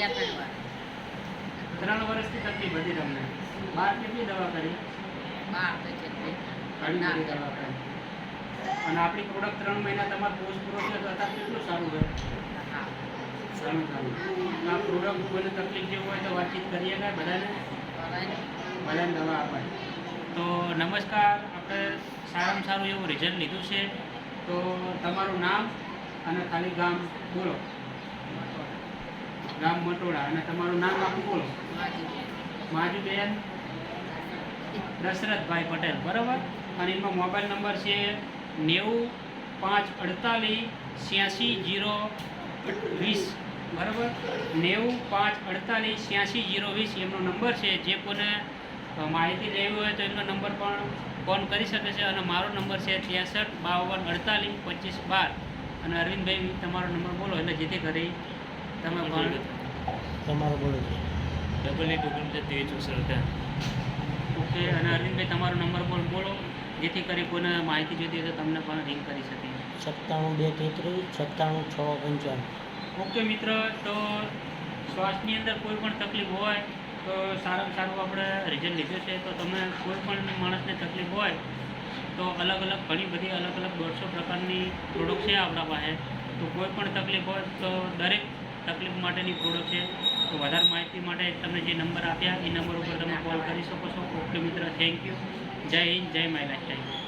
3 વર્ષથી તકલીફ હતી તમને? બહાર કેટલી દવા કરી? ઘણી બધી દવા કરી. અને આપણી પ્રોડક્ટ 3 મહિના તમારો કોર્સ પૂરો થયો તો અત્યારે કેટલું સારું છે? સારું. આ પ્રોડક્ટ કોઈને તકલીફ જેવું હોય તો વાતચીત કરીએ ને બધાને દવા અપાય. તો નમસ્કાર, આપણે સારામાં સારું એવું રિઝલ્ટ લીધું છે. તો તમારું નામ અને ખાલી ગામ બોલો. ગામ મટોડા અને તમારું નામ આખું બોલો. માજુબેન દશરથભાઈ પટેલ, બરાબર. અને એનો મોબાઈલ નંબર છે 90-548-86-020, બરાબર. 90-548-86-020 એમનો નંબર છે. જે કોઈને માહિતી લેવી હોય તો એમનો નંબર પણ ફોન કરી શકે છે. અને મારો નંબર છે 63-52-48-25-12. અને અરવિંદભાઈ તમારો નંબર બોલો એટલે જેથી કરી તમે પણ તમારો બોલો. 88-23-64. ઓકે. અને અરવિંદભાઈ તમારો નંબર પણ બોલો જેથી કરી કોઈને માહિતી જોઈતી હોય તો તમને પણ રિંગ કરી શકે. 97-233-97-655. ઓકે મિત્ર, તો શ્વાસની અંદર કોઈ પણ તકલીફ હોય તો સારામાં સારું આપણે રિઝલ્ટ લીધું છે. તો તમે કોઈ પણ માણસને તકલીફ હોય તો ઘણી બધી અલગ 150 પ્રકારની પ્રોડક્ટ છે આપણા પાસે. તો કોઈ પણ તકલીફ હોય તો દરેક તકલીફ માટેની પ્રોડક્ટ છે. તો વધારે માહિતી માટે તમને જે નંબર આપ્યા એ નંબર ઉપર તમે કોલ કરી શકો છો. ઓકે મિત્ર, થેન્ક યુ. જય હિન્દ, જય માય લાઈફસ્ટાઈલ.